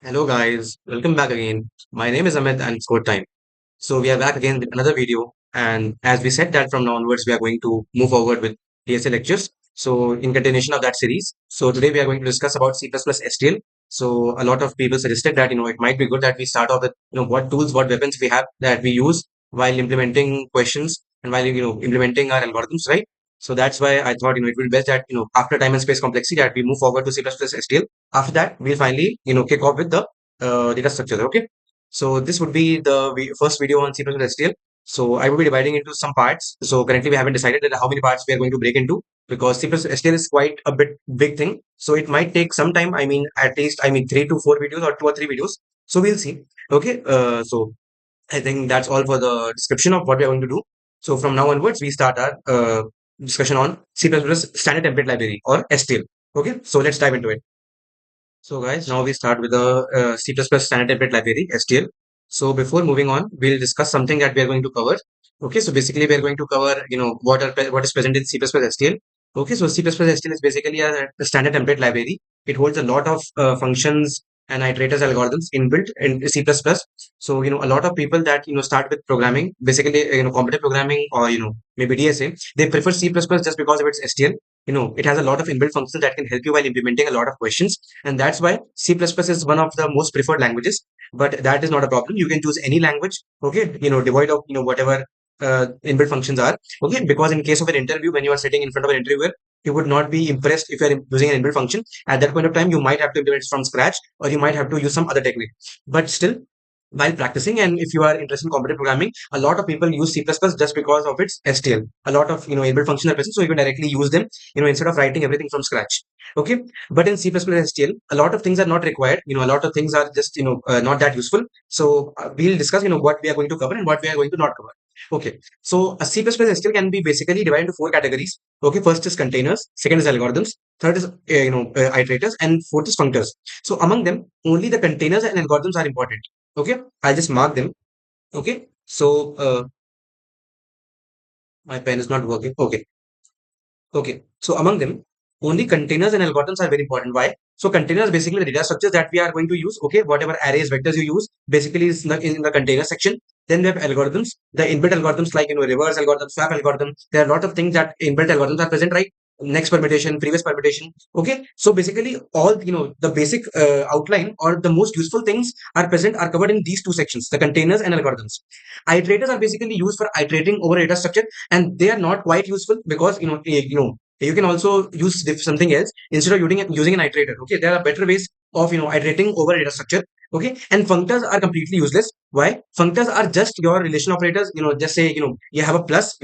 Hello guys, welcome back again. My name is Amit and it's code time. So we are back again with another video, and as we said that from now onwards we are going to move forward with DSA lectures. So in continuation of that series, so today we are going to discuss about C++ STL. So a lot of people suggested that it might be good that we start off with what tools, what weapons we have that we use while implementing questions and while implementing our algorithms, right? So that's why I thought it would be best that after time and space complexity that we move forward to C++ STL. After that we'll finally kick off with the data structure. Okay. So this would be the first video on C++ STL. So I will be dividing into some parts. So currently we haven't decided that how many parts we are going to break into because C++ STL is quite a bit big thing. So it might take some time. I mean, at least 3 to 4 videos or 2 or 3 videos. So we'll see. Okay. So I think that's all for the description of what we are going to do. So from now onwards, we start our discussion on C++ Standard Template Library or STL. Okay. So let's dive into it. So guys, now we start with the C++ standard template library, STL. So before moving on, we'll discuss something that we are going to cover. Okay, so basically we are going to cover, what is present in C++ STL. Okay, so C++ STL is basically a standard template library. It holds a lot of functions and iterators algorithms inbuilt in C++. So, a lot of people that, start with programming, basically, computer programming or, maybe DSA, they prefer C++ just because of its STL. It has a lot of inbuilt functions that can help you while implementing a lot of questions, and that's why C++ is one of the most preferred languages. But that is not a problem. You can choose any language, okay, devoid of whatever inbuilt functions are, okay, because in case of an interview, when you are sitting in front of an interviewer, he would not be impressed if you are using an inbuilt function. At that point of time, you might have to implement it from scratch, or you might have to use some other technique. But still, while practicing, and if you are interested in computer programming, a lot of people use C++ just because of its STL. A lot of inbuilt functions are present, so you can directly use them instead of writing everything from scratch. Okay, but in C++ STL, a lot of things are not required. A lot of things are just not that useful. So we'll discuss what we are going to cover and what we are going to not cover. Okay, so a C++ STL can be basically divided into four categories. Okay, first is containers, second is algorithms, third is iterators, and fourth is functors. So among them, only the containers and algorithms are important. Okay, I'll just mark them. Okay, so my pen is not working. Okay, okay. So among them, only containers and algorithms are very important. Why? So containers basically the data structures that we are going to use. Okay, whatever arrays, vectors you use, basically is in the container section. Then we have algorithms, the inbuilt algorithms like reverse algorithm, swap algorithm. There are a lot of things that inbuilt algorithms are present, right? Next permutation, previous permutation. Okay, so basically all the basic outline or the most useful things are covered in these two sections, the containers and algorithms. Iterators are basically used for iterating over a data structure, and they are not quite useful because you can also use something else instead of using an iterator. Okay, there are better ways of iterating over a data structure. Okay, and functors are completely useless. Why? Functors are just your relation operators. Just say you have a plus.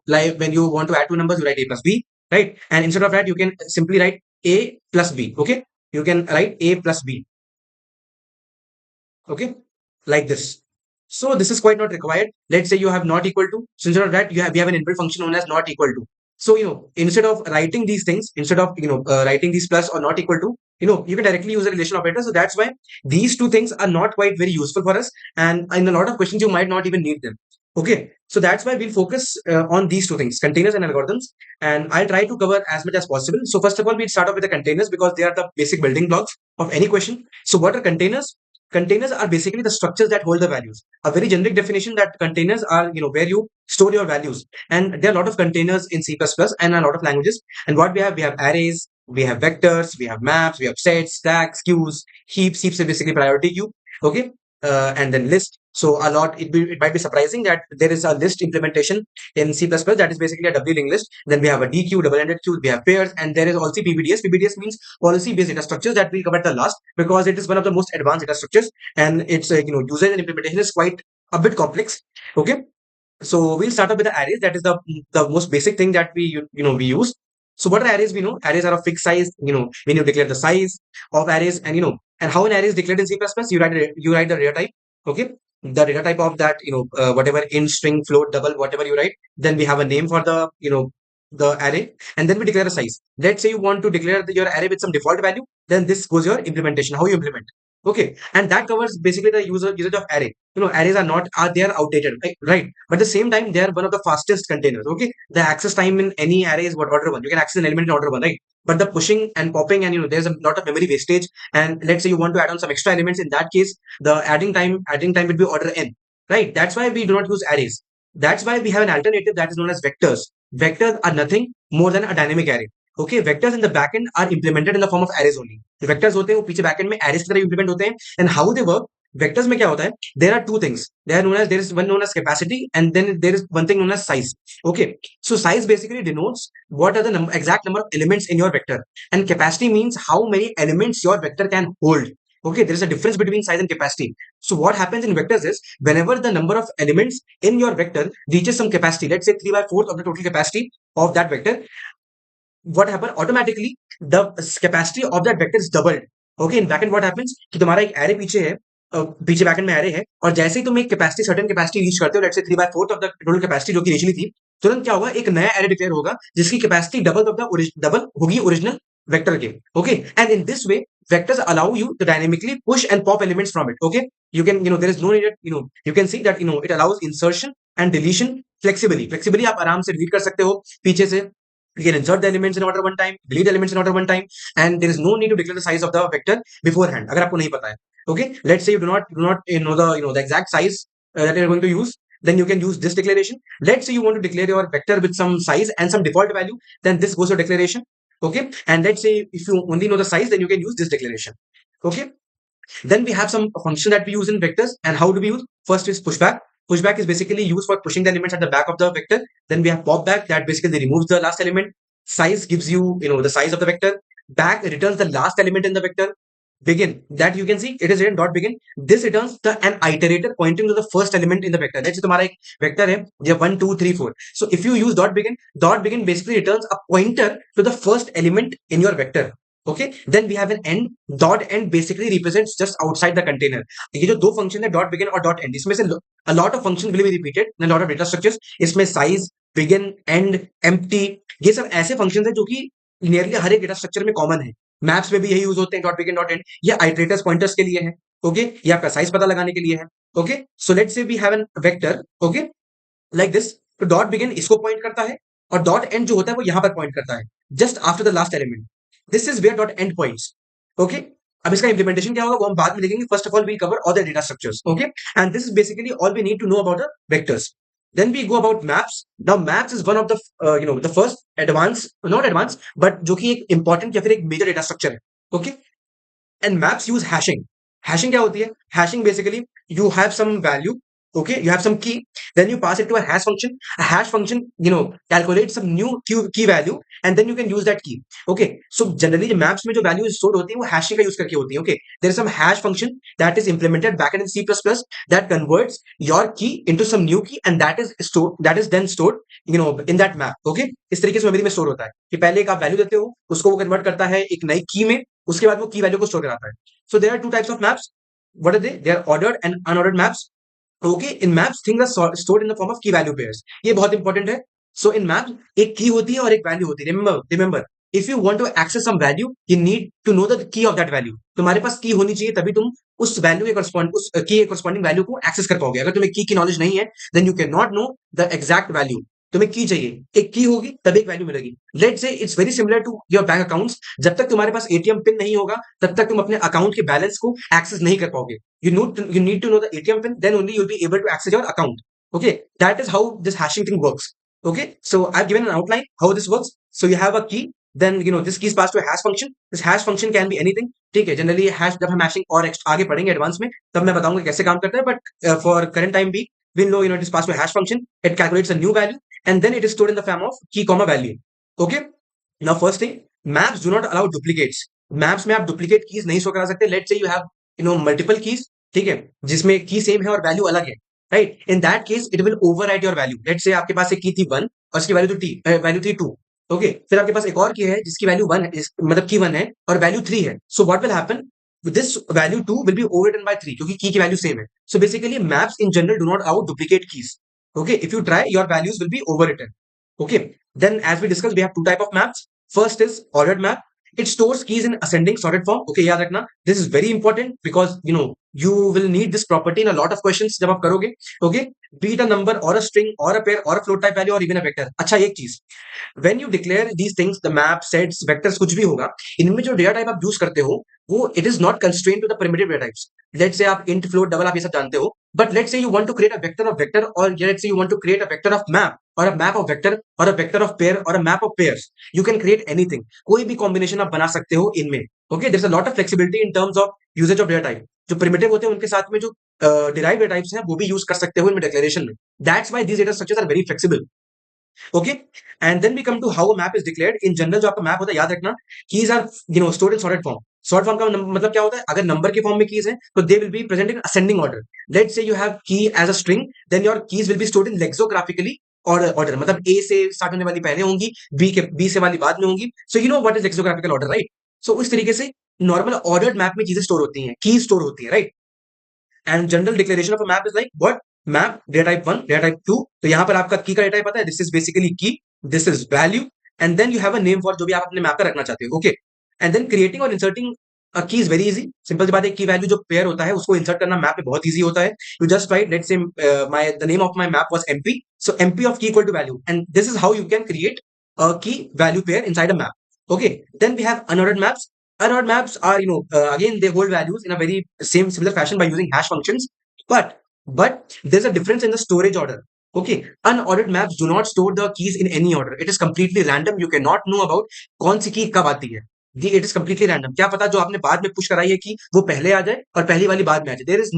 Like when you want to add two numbers, you write a plus b, right? And instead of that, you can simply write a plus b. Okay, you can write a plus b. Okay, like this. So this is quite not required. Let's say you have not equal to. So instead of that, we have an inbuilt function known as not equal to. So instead of writing these things, instead of writing these plus or not equal to, you can directly use a relation operator. So that's why these two things are not quite very useful for us, and in a lot of questions you might not even need them. Okay, so that's why we'll focus on these two things, containers and algorithms, and I'll try to cover as much as possible. So first of all, we'll start off with the containers because they are the basic building blocks of any question. So what are containers? Containers are basically the structures that hold the values. A very generic definition that containers are, where you store your values. And there are a lot of containers in C++ and a lot of languages. And what we have arrays, we have vectors, we have maps, we have sets, stacks, queues, heaps. Heaps are basically priority queue. Okay. And then list. So a lot, it might be surprising that there is a list implementation in C++ that is basically a W-linked list. Then we have a DQ, double-ended queue, we have pairs, and there is also PBDS. PBDS means policy-based data structures that we covered the last because it is one of the most advanced data structures, and its usage and implementation is quite a bit complex. Okay, so we'll start off with the arrays. That is the most basic thing that we use. So what are arrays? We know arrays are of fixed size. When you declare the size of arrays, and and how an array is declared in C++, you write the data type. Okay, the data type of that whatever int, string, float, double, whatever you write. Then we have a name for the the array, and then we declare a size. Let's say you want to declare your array with some default value. Then this goes your implementation. How you implement? Okay, and that covers basically the usage of array. Arrays are not are they are outdated, right? But at the same time, they are one of the fastest containers. Okay, the access time in any array is what order one. You can access an element in order one, right? but the pushing and popping, and there's a lot of memory wastage, and let's say you want to add on some extra elements. In that case, the adding time will be order n, right? That's why we do not use arrays. That's why we have an alternative that is known as vectors. Vectors are nothing more than a dynamic array. Okay, vectors in the backend are implemented in the form of arrays only. जो vectors होते हैं वो पीछे backend में arrays की तरह implement होते हैं. And how they work? Vectors में क्या होता है? There are two things. There is one known as capacity, and then there is one thing known as size. Okay, so size basically denotes what are the exact number of elements in your vector, and capacity means how many elements your vector can hold. Okay, there is a difference between size and capacity. So what happens in vectors is whenever the number of elements in your vector reaches some capacity, let's say 3 by 4th of the total capacity of that vector, what happen automatically, the capacity of that vector is doubled. Okay, in backend what happens कि तुम्हारा एक array पीछे है, पीछे backend में array है, और जैसे ही तुम एक कैपेसिटी सर्टेन कैपेसिटी रीच करते हो, let's say 3/4 of the total capacity जो कि इनिशियली थी, तुरंत क्या होगा, एक नया array डिक्लेयर होगा जिसकी कैपेसिटी डबल होगी ओरिजिनल वेक्टर के. Okay, and in this way vectors allow you to dynamically push and pop elements from it. Okay, you can, there is no need, you can see that it allows insertion and deletion flexibly आप आराम से delete कर सकते हो पीछे से. You can insert the elements in order one time, delete elements in order one time, and there is no need to declare the size of the vector beforehand अगर आपको नहीं पता है. Okay, let's say you do not know the exact size that you're going to use, then you can use this declaration. Let's say you want to declare your vector with some size and some default value, then this goes your declaration. Okay, and let's say if you only know the size, then you can use this declaration. Okay, then we have some function that we use in vectors, and how do we use? First is pushback. Pushback is basically used for pushing the elements at the back of the vector. Then we have popback, that basically removes the last element. Size gives you, the size of the vector. Back returns the last element in the vector. Begin, that you can see it is written dot begin. This returns an iterator pointing to the first element in the vector. Let's say तुम्हारा एक vector है, ये 1 2 3 4. So if you use dot begin basically returns a pointer to the first element in your vector. Okay, then we have an end. Dot end basically represents just outside the container. ये जो दो function है dot begin और dot end, इसमें से a lot of function will be repeated in a lot of data structures. इसमें size, begin, end, empty, ये सब ऐसे functions हैं जो कि नियरली हर एक डेटा स्ट्रक्चर में कॉमन है. मैप्स में भी यही यूज होते हैं, डॉट बिगिन डॉट एंड. ये आइटरेटर्स पॉइंटर्स के लिए है. ओके, ये आपका साइज पता लगाने के लिए है. Okay, so let's say we have an vector. Okay, like this. तो डॉट बिगिन इसको पॉइंट करता है, और डॉट एंड जो होता है वो यहां पर पॉइंट करता है, just after the last element. This is where dot end points. Okay, अब इसका इंप्लीमेंटेशन क्या होगा वो हम बाद में देखेंगे. First of all we cover all the data structures. Okay, and this is basically all we need to know about the vectors. Then we go about maps. Now maps is one of the the first advanced, not advanced, but जो कि एक important या फिर एक major data structure है. Okay, and maps use hashing. Hashing क्या होती है? Hashing basically you have some value. Okay, you have some key, then you pass it to a hash function. A hash function, calculates some new key value, and then you can use that key. Okay, so generally the maps में जो value stored होती है वो hashing का use करके होती है. Okay, there is some hash function that is implemented back in C++ that converts your key into some new key, and that is then stored, in that map. Okay, इस तरीके से memory में store होता है कि पहले एक आप वैल्यू देते हो, उसको वो कन्वर्ट करता है एक नई की में, उसके बाद वो की वैल्यू को स्टोर कराता है. So there are two types of maps. What are they are ordered and unordered maps. Okay, in maps things are stored in the form of key value pairs. ये बहुत इंपॉर्टेंट है. सो इन maps एक की होती है और एक वैल्यू होती है. Remember, if you want to access some value, you need to know the key of that value. तुम्हारे पास की होनी चाहिए, तभी तुम उस वैल्यू के करस्पॉन्डिंग वैल्यू को एक्सेस कर पाओगे. अगर तुम्हें की नॉलेज नहीं है, then you can not know the exact value. तुम्हें की चाहिए, एक की होगी तब एक वैल्यू मिलेगी. Let's say it's very similar to your bank accounts. जब तक तुम्हारे पास एटीएम पिन नहीं होगा, तब तक तुम अपने अकाउंट के बैलेंस को एक्सेस नहीं कर पाओगे. You need to know the ATM pin, then only you'll be able to access your account. Okay, that is how this hashing thing works. Okay, so I've given an outline how this works. So you have a key, then this key is passed to a hash function. This hash function can be anything. ठीक है, generally hash जब हम hashing और आगे पढ़ेंगे advance में, तब मैं बताऊंगा कैसे काम करता है. बट फॉर करंट टाइम भी we'll know it is passed to a hash function. It calculates a new value, and then it is stored in the form of key comma value. Okay, now first thing, maps do not allow duplicates. maps में आप duplicate keys नहीं show करा सकते. Let's say you have multiple keys, ठीक है, जिसमें की same है और वैल्यू अलग है, right. In that case it will overwrite your value. Let's say आपके पास एक की थी 1 और उसकी वैल्यू थी 2. ओके, फिर आपके पास एक और की है जिसकी वैल्यू 1 है, मतलब की 1 है और वैल्यू 3 है. सो what will happen, this value 2 will be overwritten by 3 क्योंकि की वैल्यू सेम है. So basically maps in general do not allow duplicate keys. Okay, if you try, your values will be overwritten. Okay, then as we discussed, we have two type of maps. First is ordered map. It stores keys in ascending sorted form. Okay, याद रखना, this is very important because you will need this property in a lot of questions जब आप करोगे. Okay, be it a number or a string or a pair or a float type value or even a vector. अच्छा, एक चीज, when you declare these things, the map, sets, vectors, कुछ भी होगा, इनमें जो डेटा टाइप आप use करते हो वो it is not constrained to the primitive data types. Let's say आप int, float, double आप ये सब जानते हो, but let's say you want to create a vector of vector, or let's say you want to create a vector of map or a map of vector or a vector of pair or a map of pairs. You can create anything. कोई भी combination आप बना सकते हो इनमें. Okay, there's a lot of flexibility in terms of usage of data type. जो primitive होते हैं उनके साथ में जो derived data types हैं वो भी यूज कर सकते हो इनमें declaration में. That's why these data structures are very flexible. Okay, and then we come to how a map is declared. In general जो आपका मैप होता है, याद रखना, keys are stored in sorted form. Sorted form का मतलब क्या होता है? अगर नंबर के फॉर्म में कीज हैं तो they will be present in ascending order. Let's say you have key as a string, then your keys will be stored in lexicographically order. मतलब A से स्टार्ट होने वाली पहले होंगी, B से वाली बाद में होंगी. So you know what is lexicographical order, right? So उस तरीके से नॉर्मल ऑर्डर्ड मैप में चीजें स्टोर होती हैं, की स्टोर होती है, right? And general declaration of a map is like what? Map data type 1, data type 2. तो यहां पर आपका की का डेटा टाइप पता है, this is basically key, this is value, and then you have a name for जो भी आप अपने मैप का रखना चाहते हो. ओके, एंड देन क्रिएटिंग और inserting a key is very easy. Simple सी बात है, की वैल्यू जो पेयर होता है उसको इंसर्ट करना मैप में बहुत इजी होता है. You just write, let's say my the name of my map was MP, so MP of key equal to value, and this is how you can create a key value pair inside a map. Okay, then we have unordered maps. Unordered maps are, again, they hold values in a very similar fashion by using hash functions, but there's a difference in the storage order. Okay, unordered maps do not store the keys in any order. It is completely random. You cannot know about कौन सी की कब आती है. It is completely random. क्या पता जो आपने बाद में पुश कराई है की वो पहले आ जाए और पहली वाली बाद में आ जाए. There is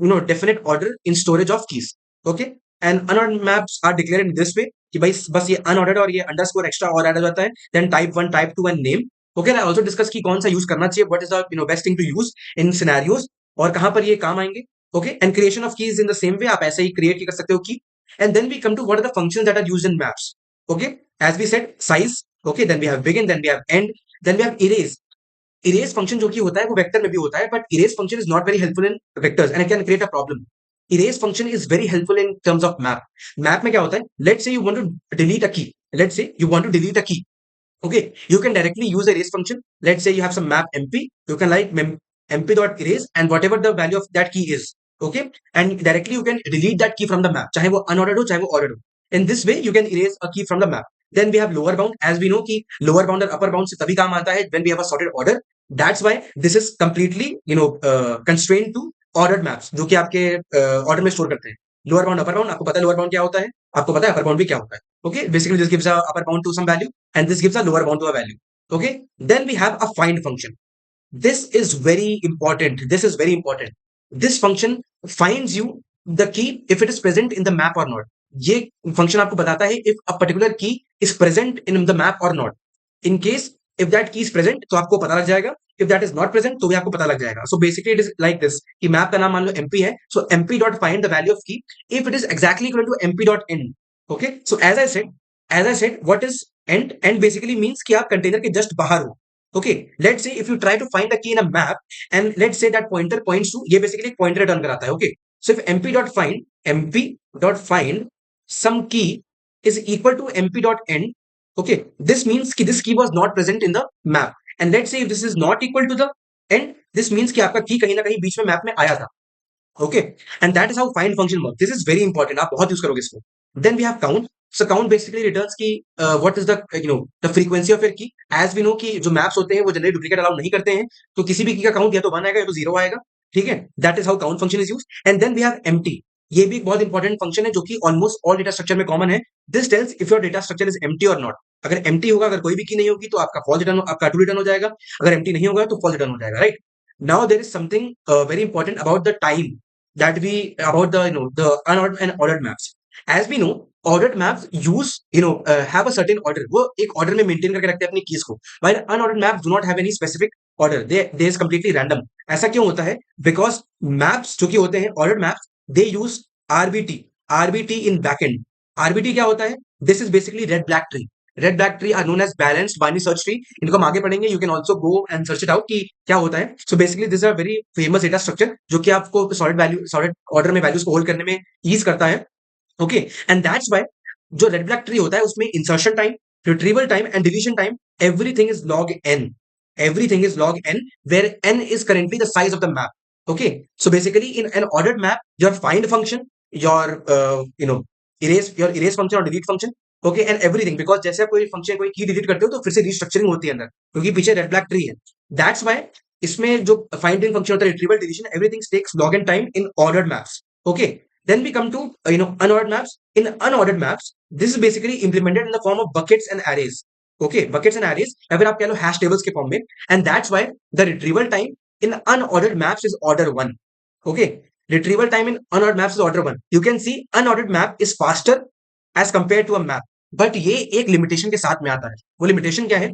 no definite order in storage of keys. Okay, and unordered maps are declared in this way कि भाई बस ये unordered और ये अंडरस्कोर एक्स्ट्रा और ऐड हो जाता है. Then type 1, type 2 and name. Okay, I also discuss कि कौन सा यूज करना चाहिए, what is the best thing to use in scenarios, और कहां पर ये काम आएंगे. Okay, and creation of keys in the same way, आप ऐसे ही क्रिएट कर सकते हो key. And then we come to what are the functions that are used in maps. Okay, as we said, size. Okay, then we have begin, then we have end, then we have erase. Erase function जो कि होता है वो vector में भी होता है, but erase function is not very helpful in vectors and it can create a problem. Erase function is very helpful in terms of map. Map में क्या होता है, let's say you want to delete a key, let's say you want to delete a key. Okay, you can directly use the erase function. Let's say you have some map mp, you can like mp dot erase and whatever the value of that key is. Okay, and directly you can delete that key from the map, चाहे वो unordered हो चाहे वो ordered हो. In this way you can erase a key from the map. Then we have lower bound. As we know कि lower bound और upper bound से तभी काम आता है when we have a sorted order. That's why this is completely constrained to ordered maps जो कि आपके order में store करते हैं. लोअर बाउंड, अपर बाउंड, आपको पता है लोअर बाउंड क्या होता है, आपको पता है अपर बाउंड भी क्या होता है. Okay, basically this gives a upper bound to some value and this gives a lower bound to a value. Okay, then we have a find function. This is very important. This is very important. This function finds you the key if it is present in the map or not. ये function आपको बताता है if a particular key is present in the map or not. In case if that key is present तो आपको पता लग जाएगा, if that is not present तो भी आपको पता लग जाएगा. So basically it is like this कि map का नाम मान लो mp है, so mp dot find the value of key if it is exactly equal to mp dot end. Okay, so as I said, what is end? End basically means कि आप container के just बाहर हो. Okay, let's say if you try to find a key in a map and let's say that pointer points to, ये basically एक pointer return कराता है. Okay, so if mp dot find some key is equal to mp dot end, okay, this means कि this key was not present in the map. And let's say if this is not equal to the end, this means कि आपका key कहीं ना कहीं बीच में map में आया था. Okay, and that is how find function works. This is very important. आप बहुत यूज करोगे इसको. Then we have count. So count basically returns की what is the the frequency of your key. As we know कि जो maps होते हैं वो जनरली डुप्लीकेट अलाउ नहीं करते हैं, तो किसी भी की का काउंट या तो 1 आएगा या तो 0 आएगा. ठीक है, that is how count function is used. And then we have empty. ये भी एक बहुत इंपॉर्टेंट फंक्शन है जो कि ऑलमोस्ट ऑल डेटा स्ट्रक्चर में कॉमन है. This tells if your data structure is empty और नॉट. अगर एम्प्टी होगा, अगर कोई भी की नहीं होगी तो आपका फॉल्स रिटर्न, आपका ट्रू रिटर्न हो जाएगा. अगर एम्प्टी नहीं होगा तो फॉल्स रिटर्न हो जाएगा, right? Now there is something very important about the time that we about the the unordered and ordered maps. As we know, ordered maps use have a certain order. वो एक order में maintain करके रखते हैं अपनी keys को. While unordered maps do not have any specific order. They is completely random. ऐसा क्यों होता है? Because maps जो कि होते हैं ordered maps, they use RBT in backend. RBT क्या होता है? This is basically red black tree. Red black tree are known as balanced binary search tree. इनको हम आगे पढ़ेंगे. You can also go and search it out कि क्या होता है. So basically this are very famous data structure जो कि आपको सॉलिड ऑर्डर में वैल्यूज को होल्ड करने में ईज करता है. ओके, एंड दैट्स व्हाई जो रेड ब्लैक ट्री होता है उसमें insertion time, retrieval time and deletion time, everything is log n. everything is log n, where n is currently the size of the map. Okay, so basically in an ordered map, your find function, your erase function or delete function, okay, and everything, because जैसे आप कोई function कोई की delete करते हो तो फिर से रीस्ट्रक्चरिंग होती है अंदर, क्योंकि पीछे रेड ब्लैक ट्री है. दैट्स वाई इसमें जो फाइंडिंग फंक्शन होता है, retrieval, deletion, everything takes log n time in ordered maps. Okay, then we come to unordered maps. In unordered maps, this is basically implemented in the form of buckets and arrays. Okay, buckets and arrays, या फिर आप कह लो hash tables के form में. And that's why the retrieval time in unordered maps is order 1. Okay, retrieval time in unordered maps is order 1. You can see unordered map is faster as compared to a map. But ये एक limitation के साथ में आता है. वो limitation क्या है?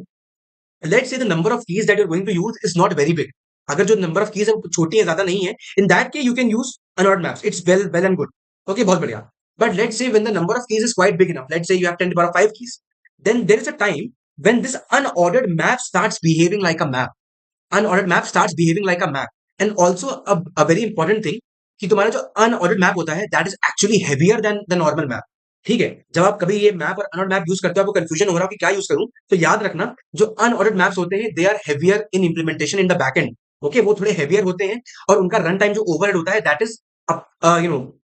Let's say the number of keys that you're going to use is not very big. अगर जो नंबर ऑफ कीज है वो छोटी है, ज्यादा नहीं है, इन that case you can use unordered maps. It's well and good. Okay, बहुत बढ़िया. But let's say when the number of keys is quite big enough, let's say you have 10 to the power 5 keys, then there is a time when this unordered map starts behaving like a map. Unordered map starts behaving like a map. And also a very important thing, कि तुम्हारा जो unordered map होता है, that is actually heavier than the normal map. ठीक है, जब आप कभी ये मैप और अनऑर्डर्ड मैप यूज करते हो, आपको कंफ्यूजन हो रहा हो कि क्या यूज करूं, तो याद रखना जो अनऑर्डर्ड मैप्स होते हैं, they are heavier in implementation in the back end. Okay, वो थोड़े हेवियर होते हैं, और उनका रन टाइम जो ओवरहेड होता है, that is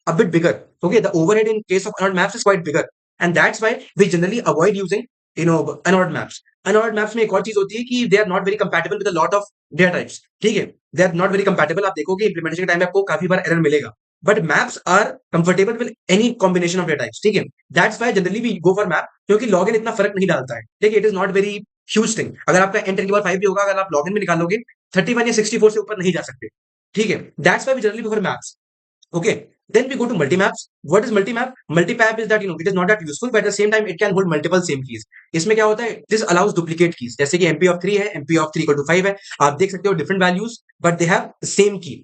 a bit bigger. Okay, the overhead in case of unordered maps is quite bigger, and that's why we generally avoid using unordered maps. Unordered maps में एक और चीज होती है कि they are not very compatible with a lot of data types. ठीक है, they are not very compatible. आप देखोगे implementation के टाइम में आपको काफी बार एरर मिलेगा, but maps are comfortable with any combination of data types. ठीक है, that's why generally we go for map, क्योंकि लॉगिन इतना फर्क नहीं डालता है. ठीक है, it is not very huge thing. अगर आपका n 10 भी होगा, अगर आप लॉगिन में निकालोगे 31 या 64 से ऊपर नहीं जा सकते. ठीक है, that's why we generally go for maps. Okay, then we go to multi-maps. What is multi-map? Multi-map is that it is not that useful, but at the same time it can hold multiple same keys. इसमें क्या होता है? This allows duplicate keys. जैसे कि MP of 3 है, MP of 3 equal to 5 है. आप देख सकते हो different values, but they have the same key.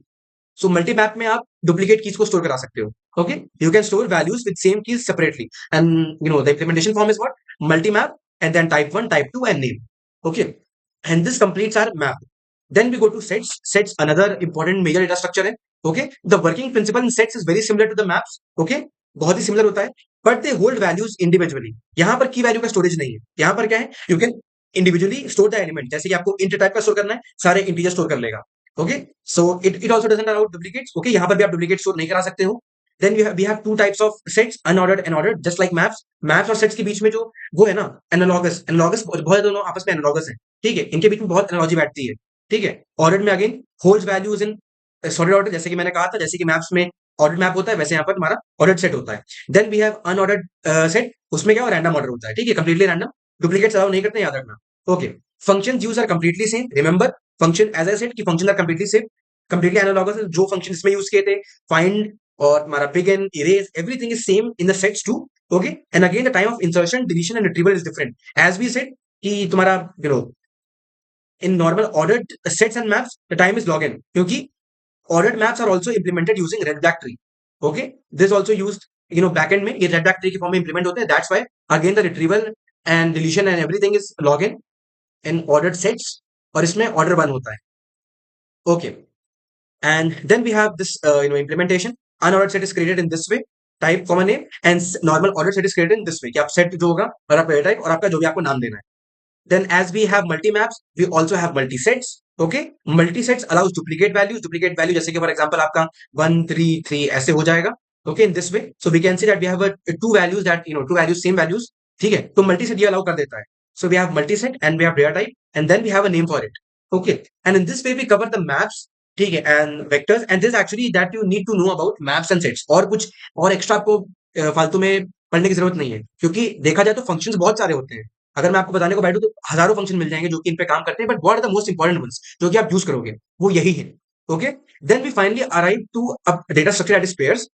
So multi-map में आप duplicate keys को store करा सकते हो. Okay, you can store values with same keys separately, and the implementation form is what? Multi-map, and then type 1, type 2, and name. Okay, and this completes our map. Then we go to sets. Sets another important major data structure है. Okay, the working principle in sets is very similar to the maps. Okay, बहुत ही similar होता है, but they hold values individually. यहाँ पर की value का storage नहीं है. यहाँ पर क्या है? You can individually store the element. जैसे कि आपको int टाइप का स्टोर करना है, सारे इंटीजर स्टोर कर लेगा. Okay, so it also doesn't allow duplicates. Okay, यहाँ पर भी आप डुप्लीकेट स्टोर नहीं करा सकते हो. Then we have two types of sets, unordered and ordered, just like maps. Maps और sets के बीच में जो वो है ना, एनालॉगस बहुत दोनों आपस में एनालॉगस है. ठीक है, इनके बीच में बहुत एनालॉजी बैठती है. ठीक है, ऑर्डर्ड में again holds values in solid order, जैसे कि मैंने कहा था, जैसे कि मैप्स में ऑर्डर्ड मैप होता है, वैसे यहाँ पर हमारा ऑर्डर्ड सेट होता है. Then we have unordered set. उसमें क्या रैंडम ऑर्डर होता है. ठीक है, कंप्लीटली रैंडम. डुप्लीकेट्स अलाउ नहीं करते, याद रखना. Okay, functions use are completely same. Remember, function as I said कि function are completely same, completely analogous. जो फंक्शन इसमें यूज किए थे, फाइंड और हमारा pick and erase, everything is same in the sets too. Okay, and again the time of insertion, deletion and retrieval is different. As we said कि तुम्हारा in normal ordered sets and maps, the time is log n, क्योंकि ordered maps are also implemented using red black tree. Okay, this also used backend में ये red black tree के form में implement होते हैं. That's why again the retrieval and deletion and everything is log n in ordered sets, और इसमें order 1 होता है. Okay, and then we have this implementation. Unordered set is created in this way, type comma name, and normal ordered set is created in this way कि आप set जो होगा और आपका type और आपका जो भी आपको नाम देना है. Then as we have multi-maps, we also have multi-sets. Okay, multi-sets allows duplicate values. Duplicate value जैसे कि for example आपका 1 3 3 ऐसे हो जाएगा. Okay, in this way, so we can see that we have two values that two values same values. ठीक है, तो multi-set ये allow कर देता है. So we have multi-set and we have data type, and then we have a name for it. Okay, and in this way we cover the maps. ठीक है, and vectors, and this actually that you need to know about maps and sets. और कुछ और extra आपको फालतू में पढ़ने की जरूरत नहीं है, क्योंकि देखा जाए तो फंक्शंस बहुत सारे होते हैं. अगर मैं आपको बताने को बैठूं तो हजारों फंक्शन मिल जाएंगे जो कि इन पे काम करते हैं, but what are the most important ones जो कि आप यूज करोगे, वो यही है. Okay, then we finally arrive to a data structure that is pairs.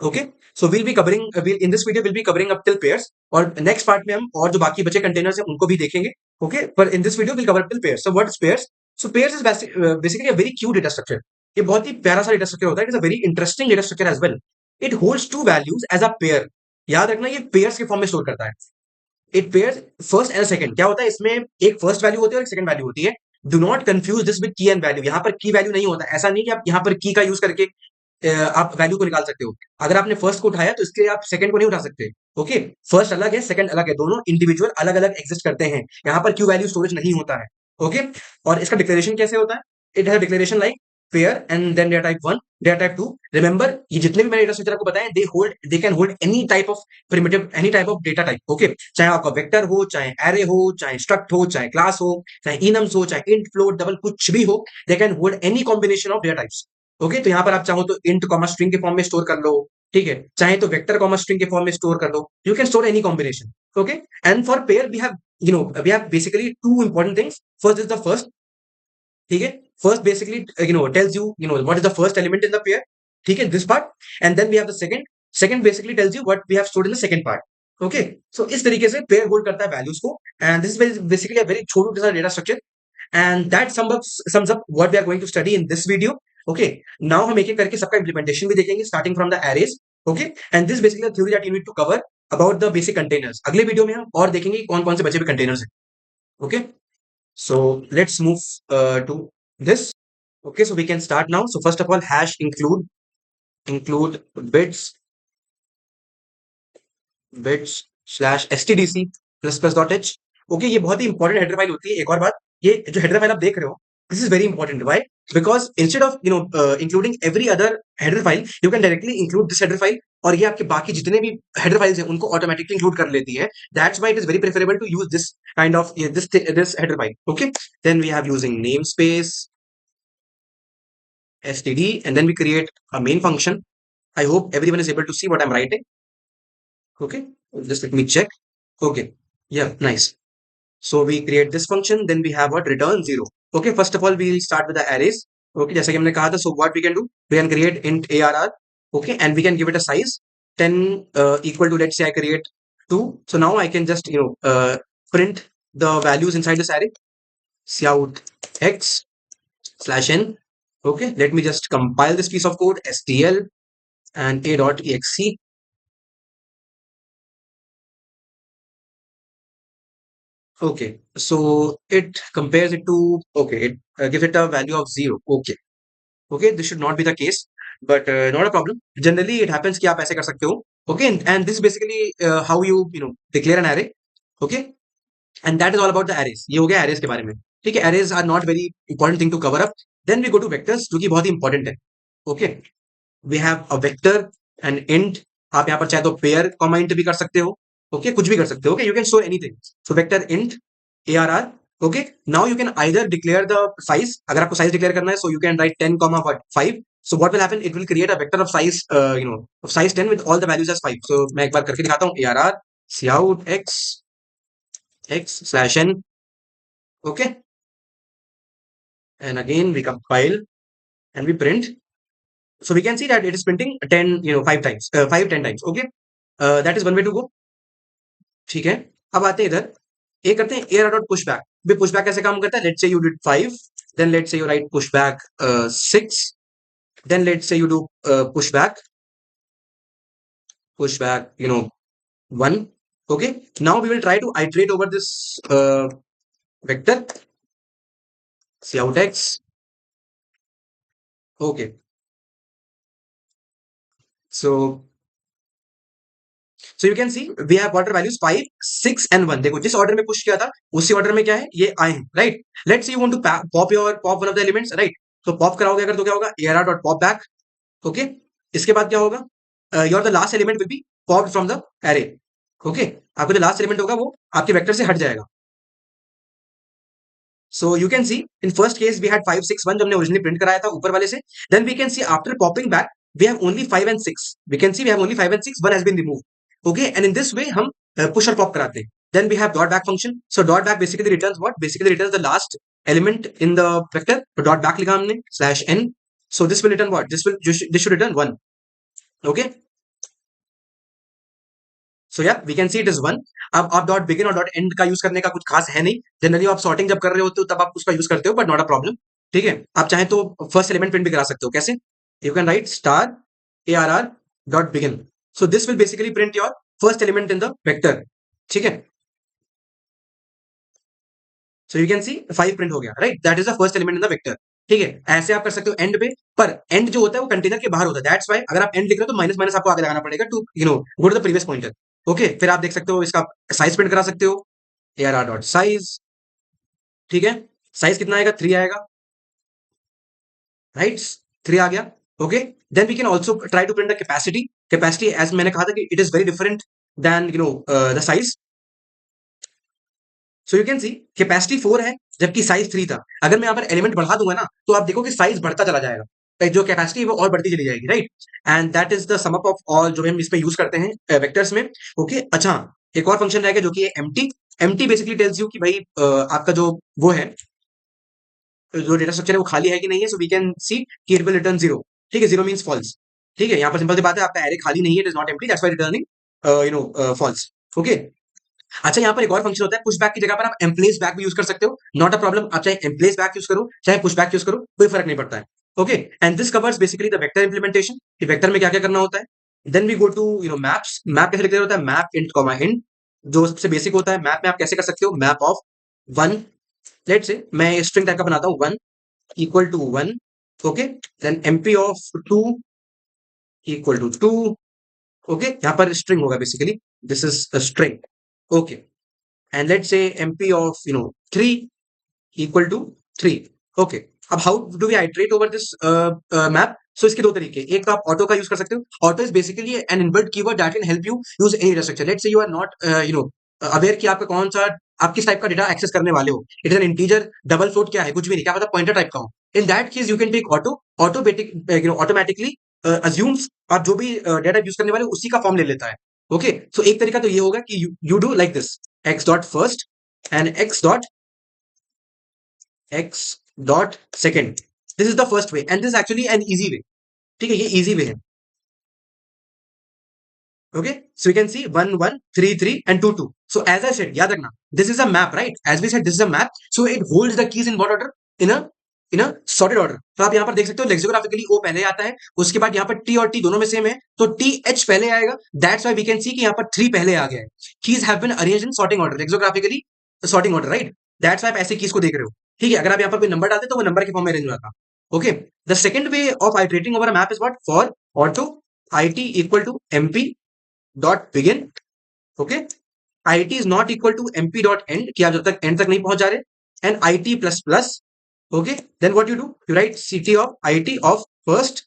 Okay, so will be covering in this video will be covering up till pairs, और next part में हम और जो बाकी बचे कंटेनर्स हैं उनको भी देखेंगे. ओके, पर in this video will cover till pairs. So what is pairs? So pairs is basically a very cute data structure. ये बहुत ही प्यारा सा डेटा स्ट्रक्चर होता है. It is a very interesting data structure as well. It holds two values as a pair. याद रखना, ये पेयर्स के फॉर्म में स्टोर करता है. It pairs first and second. क्या होता है इसमें? एक फर्स्ट वैल्यू होती है और एक सेकंड वैल्यू होती है. Do not confuse this with की एंड वैल्यू. यहाँ पर की वैल्यू नहीं होता. ऐसा नहीं कि आप यहाँ पर की का यूज करके आप वैल्यू को निकाल सकते हो. अगर आपने फर्स्ट को उठाया तो इसके आप सेकंड को नहीं उठा सकते. ओके, फर्स्ट अलग है, सेकंड अलग है, दोनों इंडिविजुअल अलग अलग एग्जिस्ट करते हैं. यहाँ पर क्यू वैल्यू स्टोरेज नहीं होता है. ओके। और इसका डिक्लेरेशन कैसे होता है? It has declaration like pair and then data type 1, data type 2। Remember, ये जितने भी मैंने डेटा स्ट्रक्चर आपको बताए, they can hold any type of primitive, any type of data type. Okay, चाहे आपका वेक्टर हो, चाहे एरे हो, चाहे स्ट्रक्ट हो, चाहे क्लास हो, चाहे इनम्स हो, चाहे इंट, फ्लोट, डबल, कुछ भी हो, they can hold any combination of data types. Okay, तो यहाँ पर आप चाहो तो इंट कॉमा स्ट्रिंग के फॉर्म में स्टोर कर लो, ठीक है, चाहे तो वेक्टर कॉमा स्ट्रिंग के फॉर्म में स्टोर कर दो, you can store any combination. Okay, and for pair we have, we have basically two important things. First is the first, ठीक है, first basically tells you, what is the first element in the pair, ठीक है, this part, and then we have the second basically tells you what we have stored in the second part. Okay, so इस तरीके से pair hold करता है values को, and this is basically a very छोटू सा data structure, and that sums up what we are going to study in this video. Okay, now हम एक एक करके सबका implementation भी देखेंगे starting from the arrays. Okay, and this basically the theory that you need to cover about the basic containers. अगले video में हम और देखेंगे कौन कौन से बचे हुए कंटेनर्स हैं. Okay, so let's move to this. Okay, so we can start now. So first of all, hash include bits slash stdc plus dot h. Okay, ये बहुत ही इंपॉर्टेंट हेडर फाइल होती है. एक और बात, ये जो हेडर फाइल आप देख रहे हो, this is very important. Why? Because instead of including every other header file, you can directly include this header file, और ये आपके बाकी जितने भी हेडर फाइल्स हैं उनको ऑटोमेटिकली इंक्लूड कर लेती है. That's why it is very preferable to use this kind of this header file. Okay, then we have using namespace std, and then we create a main function. I hope everyone is able to see what I'm writing. Okay, just let me check. Okay, yeah, nice. So we create this function, then we have what? Return 0. Okay, first of all, we'll start with the arrays. Okay, जैसा कि हमने कहा था, so what we can do? We can create int arr. Okay, and we can give it a size 10 equal to, let's say I create 2. So now I can just, print the values inside this array. Cout x slash n. Okay, let me just compile this piece of code, stl and a.exe. Okay, so it compares it to, okay, it gives it a value of 0. Okay, okay, this should not be the case, but not a problem. Generally it happens कि आप ऐसे कर सकते हो. Okay, and this is basically how you declare an array. Okay, and that is all about the arrays. ये हो गया arrays के बारे में. ठीक है, arrays are not very important thing to cover up. Then we go to vectors, जो कि बहुत ही important है. Okay, we have a vector and int. आप यहाँ पर चाहे तो पेयर कॉमा इंट भी कर सकते हो. ओके, कुछ भी कर सकते हो. Okay, you can store anything. So vector int arr. Okay, now you can either declare the size. अगर आपको साइज डिक्लेयर करना है, सो you can right 10 comma 5. so what will happen, it will create a vector of size of size 10 with all the values as 5. so मैं एक बार करके दिखाता हूँ. arr cout x slash n. okay, and again we compile and we print. So we can see that it is printing 10, 5 times, 5 10 times. Okay, that is one way to go. ठीक है, अब आते हैं इधर, ये करते हैं एयर डॉट पुश बैक. भी पुश बैक कैसे काम करता है? Let's say you did 5, then let's say you write push back 6, then let's say you do push back 1. Okay, now we will try to iterate over this vector cout x. Okay, so you can see we have water values 5, 6 and 1. देखो जिस order में push किया था उसी order में क्या है, ये आए हैं. Right, let's say you want to pop one of the elements. Right, तो पॉप कराओगे अगर तो क्या होगा, arr dot pop back. Okay, इसके बाद क्या होगा, your the last element will be popped from the array. Okay, आपका जो लास्ट एलिमेंट होगा वो आपके वेक्टर से हट जाएगा. So you can see in first case we had 5 6 1 जो हमने ओरिजिनली प्रिंट कराया था ऊपर वाले से. Then we can see after popping back we have only 5 and 6. We can see we have only 5 and 6, one has been removed. Okay, and in this way हम push और pop कराते हैं. Then we have dot back function. So dot back basically returns what, basically returns the last element in the vector. तो dot back लिखा हमने slash n. So this will return what, this should return 1. Okay, so yeah we can see it is 1. अब आप dot begin और dot end का use करने का कुछ खास है नहीं. जनरली आप सॉर्टिंग जब कर रहे होते हो तब आप उसका यूज करते हो, बट नॉट अ प्रॉब्लम. ठीक है, आप चाहें तो फर्स्ट एलिमेंट प्रिंट भी करा सकते हो. कैसे? You can right star arr dot begin. So this will basically print your first element in the vector. ठीक है, सो यू कैन सी 5 प्रिंट हो गया. Right, that is the first element in the vector. ठीक है, ऐसे आप कर सकते हो एंड पे, पर एंड जो होता है वो कंटेनर के बाहर होता है. दैट्स व्हाई अगर आप एंड लिख रहे हो तो माइनस माइनस आपको आगे लगाना पड़ेगा to go to the previous pointer. Okay, फिर आप देख सकते हो इसका साइज प्रिंट करा सकते हो arr डॉट साइज. ठीक है, साइज कितना आएगा, 3 आएगा, राइट, 3 आ गया। Okay, then we can also try to print the capacity. Capacity as मैंने कहा था कि it is very different than the size. So you can see capacity 4 है जबकि साइज 3 था। अगर मैं यहाँ पर एलिमेंट बढ़ा दूंगा ना तो आप देखो कि साइज बढ़ता चला जाएगा, जो कैपेसिटी है वो और बढ़ती चली जाएगी, right. And that is the sum up of all जो हम इसमें यूज करते हैं वेक्टर्स में। ओके, अच्छा, एक और फंक्शन रहेगा जो कि है empty. Empty basically tells you कि भाई आपका जो वो है, जो डेटा स्ट्रक्चर है वो खाली है कि नहीं है। सो वी कैन सी कि इट विल रिटर्न जीरो। ठीक है, जीरो मींस फॉल्स। ठीक है, यहाँ पर सिंपल सी बात है, आपका एरे खाली नहीं है, it is not empty, that's why returning false. Okay, अच्छा, यहाँ पर एक और फंक्शन होता है पुश बैक की जगह पर आप एम्प्लेस बैक भी यूज कर सकते हो, नॉट अ प्रॉब्लम। आप चाहे एम्प्लेस बैक यूज करो चाहे पुश बैक यूज करो, कोई फर्क नहीं पड़ता है। Okay, and this covers basically the vector implementation, कि वेक्टर में क्या क्या करना होता है। Then we go to maps. Map कैसे लिखते होता है, मैप इंट कॉमा इंट, जो सबसे बेसिक होता है। मैप में आप कैसे कर सकते हो, मैप ऑफ वन, लेट से मैं स्ट्रिंग टाइप का बनाता हूँ, one equal to one. Okay, then MP of two equal to two. Okay, यहाँ पर स्ट्रिंग होगा basically, this is a string. Okay, and let's say mp of 3 equal to 3। okay, अब how do we iterate over this map. So इसके दो तरीके, एक तो आप ऑटो का यूज कर सकते हो। Auto is basically an inbuilt keyword that can help you use any data structure. Let's say you are not aware कि आपका कौन सा, आप किस टाइप का डेटा एक्सेस करने वाले हो, it is an integer, double float, क्या है कुछ भी नहीं, क्या पता पॉइंटर टाइप का हो। In that case you can take auto. Auto automatically assumes आप जो भी डेटा यूज करने वाले हो उसी का फॉर्म ले लेता है। ओके, सो एक तरीका तो ये होगा कि you do like this, x dot first and x dot second। this is the first way and this is actually an easy way। ठीक है, ये easy way है। okay, so you can see 1 1 3 3 and 2 2। so as I said, याद रखना, this is a map, right? as we said, this is a map, so it holds the keys in what order, in a sorted order। तो आप यहाँ पर देख सकते हो लेक्सिकोग्राफिकली ओ पहले आता है, उसके बाद यहाँ पर टी और टी दोनों में सेम है, तो टी एच पहले आएगा। That's why we can see कि यहाँ पर 3 पहले आ गया है। Keys have been arranged in sorting order, lexicographically sorting order, right. That's why आप ऐसे कीज को देख रहे हो। ठीक है, अगर आप यहाँ पर कोई नंबर डालते तो वो नंबर के फॉर्म में अरेंज हुआ था। Okay, the second way of iterating over a map is what, for auto IT equal to MP dot begin. Okay, IT is not equal to MP dot end, कि आप जब तक and तक नहीं पहुंच जा रहे। And IT plus plus. Okay, then what you do, you write CT of IT of first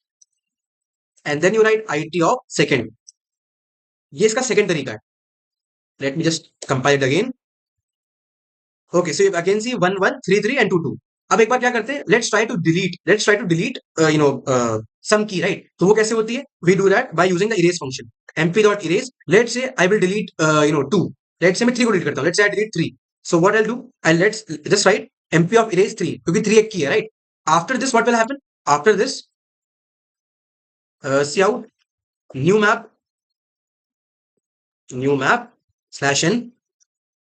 and then you write IT of second. ये इसका सेकंड तरीका है। Let me just compile it again. Okay, so you again see 1 1 3 3 and 2 2। अब एक बार क्या करते हैं, let's try to delete some key, right. तो वो कैसे होती है, we do that by using the erase function, MP dot erase. Let's say I will delete 2। Let's say मैं 3 को डिलीट करता हूं, let's say I delete 3। So what I do, I let's just write MP of erase 3, क्योंकि 3 एक key है, right. After this what will happen, after this cout new map slash n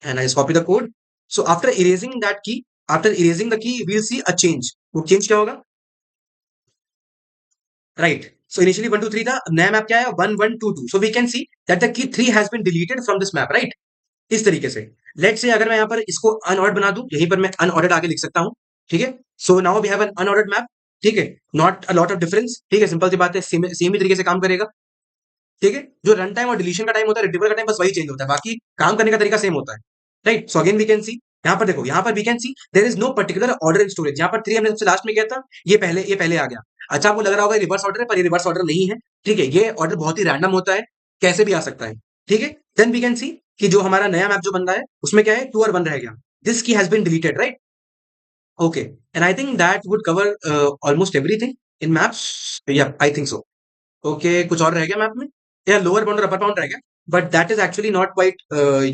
and I just copy the code। So after erasing that key, after erasing the key, we'll see a change। वो change क्या होगा, right? So initially 1 2 3 था, नया map क्या है 1 1 2 2। So we can see that the key 3 has been deleted from this map, right? इस तरीके से। लेट्स से अगर मैं यहाँ पर इसको अनऑर्डर्ड बना दूं, यहीं पर मैं अनऑर्डर्ड आगे लिख सकता हूँ। ठीक है, so now we have an unordered map. ठीक है, not a lot of difference. ठीक है, सिंपल सी बात है, सेम ही तरीके से काम करेगा। ठीक है, जो रन टाइम और डिलीशन का टाइम होता है, रिट्रीवल का टाइम, बस वही चेंज होता है, बाकी काम करने का तरीका सेम होता है, right. So again we can see, यहाँ पर देखो, यहाँ पर we can see there is no particular order in storage. यहाँ पर 3 हमने सबसे लास्ट में किया था, ये पहले आ गया। अच्छा, आपको लग रहा होगा रिवर्स ऑर्डर है, पर ये रिवर्स ऑर्डर नहीं है। ठीक है, ये ऑर्डर बहुत ही रैंडम होता है, कैसे भी आ सकता है। ठीक है, देन वी कैन सी कि जो हमारा नया मैप जो बन रहा है उसमें क्या है, 2 और 1 रह गया। This key has been deleted, right. Okay, and I think that would cover almost everything in maps. या आई थिंक सो। ओके, कुछ और रह गया मैप में, या लोअर बाउंड और अपर बाउंड रह गया, but that is actually not quite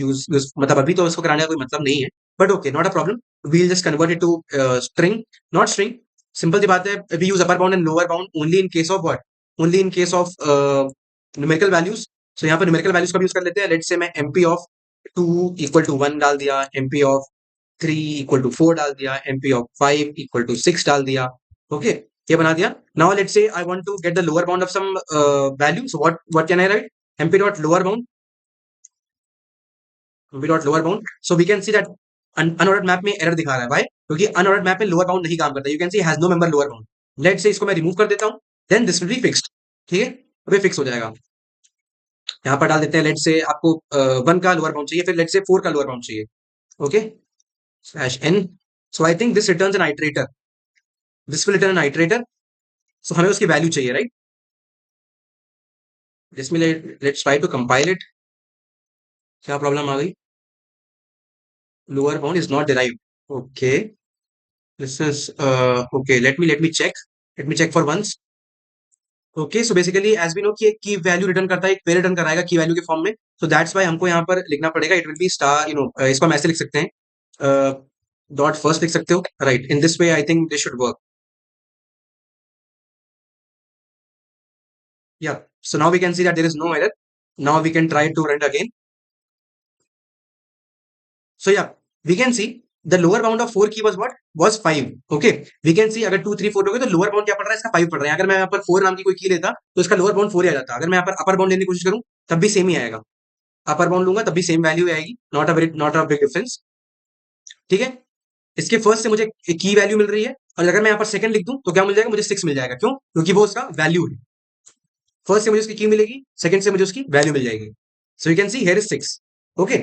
use, मतलब अभी तो इसको कराने का कोई मतलब नहीं है। But okay, not a problem, we'll just convert it to string, not string. Simple सी बात है, we use upper bound and lower bound only in case of what, only in case of numerical values. So यहाँ पर numerical values का use कर लेते हैं। Let's say मैं एमपी ऑफ 2 इक्वल टू 1 डाल दिया, एमपी ऑफ 3 इक्वल टू 4 डाल दिया, एमपी ऑफ 5 इक्वल टू 6 डाल दिया। ओके, ये बना दिया। Now let's say I want to get the lower bound of some value. So what can I write, MP dot lower bound, MP dot lower bound. So we can see that unordered map में error दिखा रहा है, why, क्योंकि unordered map में lower bound नहीं काम करता। You can see has no member lower bound. Let's say इसको मैं रिमूव कर देता हूं, then this will be fixed. ठीक है, अभी फिक्स हो जाएगा। यहाँ पर डाल देते हैं, लेट्स से आपको 1 का लोअर बाउंड चाहिए, फिर लेट्स से 4 का लोअर बाउंड चाहिए। Okay, slash n so I think this returns an iterator, this will return an iterator. So हमें उसकी वैल्यू चाहिए, राइट? जिसमें let's try to compile it. क्या प्रॉब्लम आ गई? Lower bound is not derived. Okay, this is okay. Let me check for once. Okay, so basically as we know कि एक की वैल्यू रिटर्न करता है, एक पे रिटर्न कराएगा की वैल्यू के फॉर्म में. सो दैट्स वाई हमको यहाँ पर लिखना पड़ेगा. इट विल बी स्टार, इसको हम ऐसे लिख सकते हैं, डॉट फर्स्ट लिख सकते हो, right? In this way I think this should work. Yeah. So now we can see that there is no error. Now we can try to run it again. So yeah, we can see the lower bound of 4 key was what? Was 5. Okay. We can see अगर 2 3 4 लोगे तो lower bound क्या पड़ रहा है? इसका 5 पड़ रहा है. अगर मैं यहाँ पर 4 नाम की कोई की लेता तो इसका लोअर बाउंड 4 ही आ जाता. अगर मैं यहाँ पर अपर बाउंड लेने की कोशिश करूँ तब भी सेम ही आएगा. अपर बाउंड लूंगा तब भी सेम वैल्यू आएगी. Not a big difference. ठीक है. इसके फर्स्ट से मुझे की वैल्यू मिल रही है, और अगर मैं यहाँ पर सेकंड लिख दूं तो क्या मिल जाएगा? मुझे 6 मिल जाएगा. क्यों? क्योंकि वो उसका वैल्यू है. फर्स्ट से मुझे उसकी की मिलेगी, सेकंड से मुझे उसकी वैल्यू मिल जाएगी. So you can see here is 6. Okay.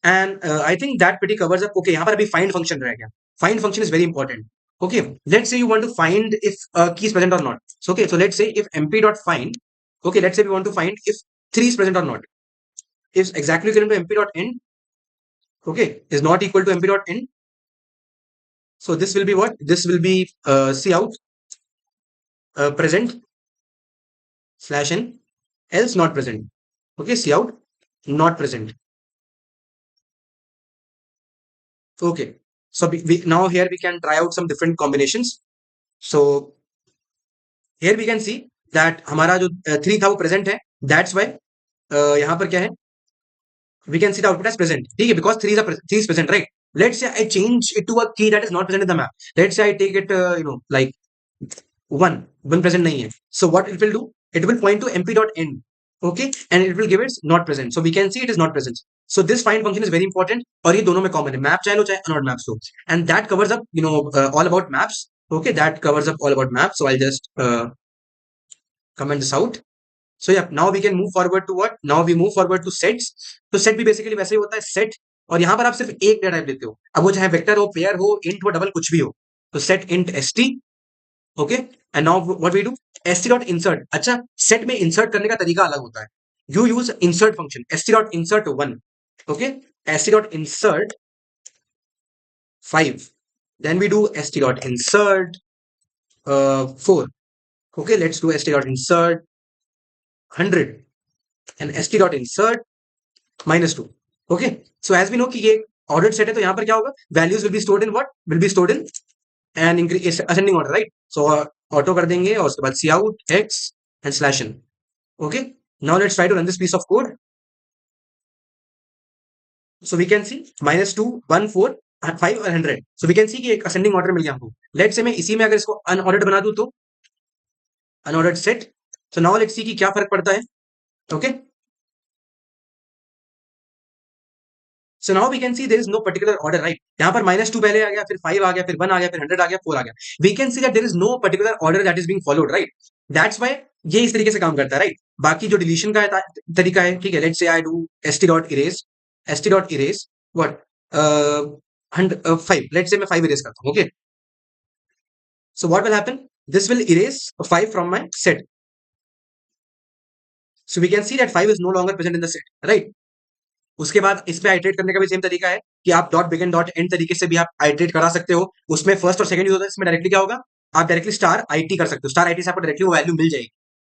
And I think that pretty covers up. Okay, यहाँ पर अभी फाइंड फंक्शन रह गया. Find function is very important. Okay, let's say you want to find if key is present और not. So okay, so let's say if mp dot find. Okay, let's say we want to find if 3 is present or not. Is exactly equivalent to mp dot end. Okay, is not equal to mp dot end. So this will be what? This will be cout present slash n, else not present. Okay, cout not present. Okay, so now here we can try out some different combinations. So here we can see that हमारा जो 3 था वो present है. That's why यहाँ पर क्या है? We can see the output as present. ठीक है, because 3 is present, right? Let's say I change it to a key that is not present in the map. Let's say I take it, like 1 present नहीं है. So what it will do? It will point to mp dot end. Okay, and it will give it not present. So we can see it is not present. So this find function is very important. और ये दोनों में common है. Map चाहे लो चाहे unordered maps हो. And that covers up, all about maps. Okay, that covers up all about maps. So I'll just comment this out. So yeah, now we can move forward to what? Now we move forward to sets. तो set भी basically वैसे ही होता है set. और यहाँ पर आप सिर्फ एक डेटा टाइप लेते हो. अब वो चाहे वेक्टर हो, पेयर हो, इंट हो, डबल कुछ भी हो. तो set int st. Okay, and now what we do? st dot insert. अच्छा, सेट में इंसर्ट करने का तरीका अलग होता है. You use insert function st dot insert 1. Okay, st dot insert 5. Then we do st dot insert 4. Okay, let's do st dot insert 100 and st dot insert -2. Okay, so as we know कि ये ordered set है, तो यहाँ पर क्या होगा? Values will be stored in what? Will be stored in and increase ascending order, right? So auto कर देंगे और उसके बाद cout x and slash n. Okay, now let's try to run this piece of code. So we can see -2 1 4 5 और 100. सो we can see कि एक ascending order मिल गया हमको. लेट्स से मैं इसी में अगर इसको अनऑर्डर्ड बना दूं तो unordered set. So now let's see कि क्या फर्क पड़ता है. Okay, so now we can see there is no particular order, right? यहाँ पर -2 पहले आ गया, फिर 5 आ गया, फिर 1 आ गया, फिर 100 आ गया, 4 आ गया. We can see that there is no particular order that is being followed, right? That's why ये इस तरीके से काम करता है, राइट? बाकी जो डिलीशन का तरीका है, ठीक है, let's say I do st dot erase what 5. Let's say मैं 5 इरेज करता हूँ. Okay, so what will happen? This will erase 5 from my set. So we can see that 5 is no longer present in the set, right? उसके बाद इस पे iterate करने का भी सेम तरीका है कि आप डॉट बिगिन डॉट एंड तरीके से भी आप आइटरेट करा सकते हो. उसमें फर्स्ट और सेकंड यूज होता है. इसमें डायरेक्टली क्या होगा? आप डायरेक्टली स्टार आईटी कर सकते हो. स्टार आईटी से आपको डायरेक्टली वो वैल्यू मिल जाएगी.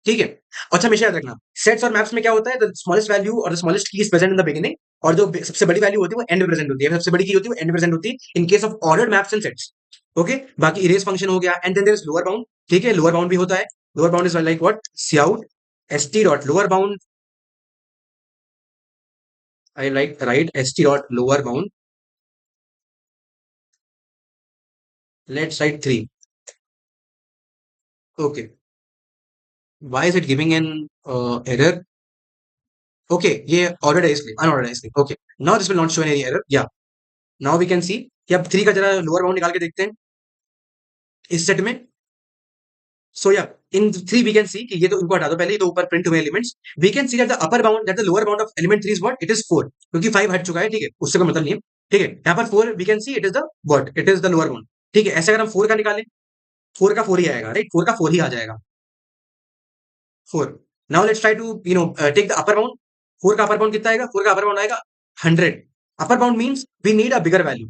ठीक है. अच्छा, हमेशा याद रखना, सेट्स और मैप्स में क्या होता है? द स्मॉलेस्ट वैल्यू और द स्मॉलेस्ट की is present in the beginning, और जो सबसे बड़ी वैल्यू होती है वो एंड में प्रेजेंट होती है. सबसे बड़ी की होती है वो एंड में प्रेजेंट होती है in case of ordered maps and sets. Okay, बाकी इरेज फंक्शन हो गया. And then there is lower bound. ठीक है, लोअर बाउंड भी होता है. Lower bound is like what? cout st dot lower bound. I like write st dot lower bound. Let's write 3. Okay. Why is it giving an error? Okay, ये ordered है इसलिए, unordered है इसलिए. Okay. Now this will not show any error. Yeah. Now we can see कि अब 3 का जरा lower bound निकाल के देखते हैं इस सेट में. So yeah, in 3 we can see कि ये तो इनको हटा दो पहले, ये तो ऊपर प्रिंट हुए elements. We can see that the upper bound, that the lower bound of element 3 is what? It is 4. क्योंकि 5 हट चुका है, ठीक है, उससे कोई मतलब नहीं है. ठीक है, यहाँ पर 4 we can see it is the what, it is the lower bound. ठीक है, ऐसे अगर हम 4 का निकालें, 4 का 4 ही आएगा, राइट, 4 का 4 ही आ जाएगा, 4। Now let's try to take the upper bound. 4 का अपर बाउंड कितना आएगा? 4 का अपर बाउंड आएगा 100। Upper bound means we need a bigger value,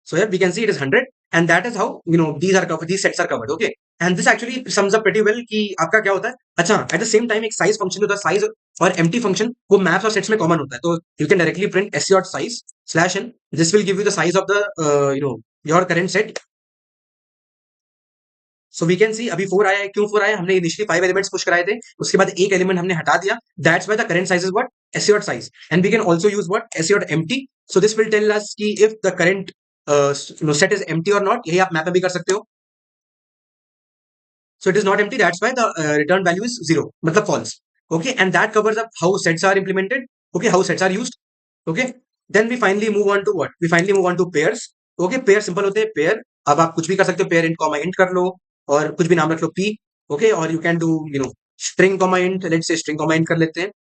so yeah, we can see it is 100, and that is how these are covered, these sets are covered, okay? And this actually sums up pretty well कि आपका क्या होता है। अच्छा, at the same time एक size function होता है, size और empty function वो maps और sets में common होता है, तो you can directly print s dot size slash n, this will give you the size of the your current set। So we can see अभी 4 आया है, क्यों 4 आया? हमने इनिशियली 5 एलिमेंट्स पुश कराए थे, उसके बाद एक एलिमेंट हमने हटा दिया, that's why the current size is what, s dot size, and we can also use what, s dot empty। so this will tell us कि if the current set is empty or not, यही आप map में भी कर सकते हो। so it is not empty, that's why the return value is 0, मतलब false, okay? And that covers up how sets are implemented, okay, how sets are used, okay? Then we finally move on to what, we finally move on to pairs, okay? Pair simple होते हैं, pair अब आप कुछ भी कर सकते हो, pair int comma int कर लो और कुछ भी नाम रख लो p, okay? और you can do string comma int, let's say string comma int कर लेते हैं।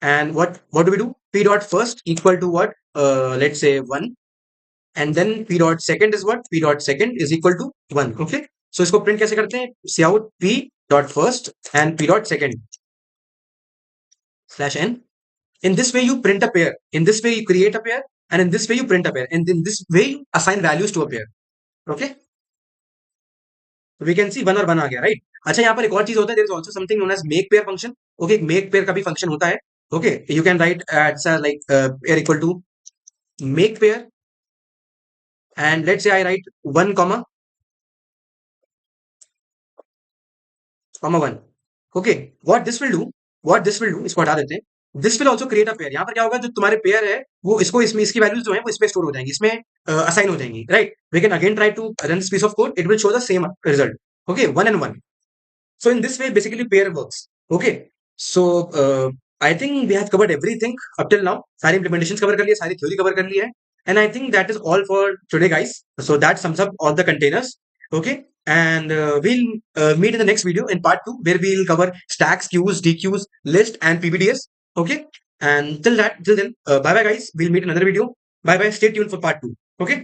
and what do we do, p dot first equal to what, let's say 1, and then p dot second is what, p dot second is equal to 1, okay? so इसको print कैसे करते हैं, cout p dot first and p dot second slash n। in this way you print a pair, in this way you create a pair, and in this way you print a pair, and in this way you assign values to a pair, okay? we can see 1 और 1 आ गया, right? अच्छा, यहाँ पर एक और चीज होता है, there is also something known as make pair function, okay? Make pair का भी फंक्शन होता है, okay? You can write it's like pair equal to make pair, and let's say I write 1 comma 1, okay? what this will do, इसको हटा देते हैं, this will also create a pair। यहाँ पर क्या होगा, जो तुम्हारे पेयर है वो इसको इसमें इसकी वैल्यूज जो है वो इसमें स्टोर हो जाएंगी, इसमें असाइन हो जाएंगी, right? We can again try to run this piece of code, it will show the same result, okay? 1 and 1। so in this way basically pair works, okay? so I think we have covered everything up till now, सारी implementations cover कर लिए, सारी theory cover कर ली है, and I think that is all for today, guys। so that sums up all the containers, okay? and we'll meet in the next video in part 2, where we'll cover stacks, queues, dequeues, list, and pbds, okay? and till then, bye bye guys, we'll meet in another video, bye bye, stay tuned for part 2, okay?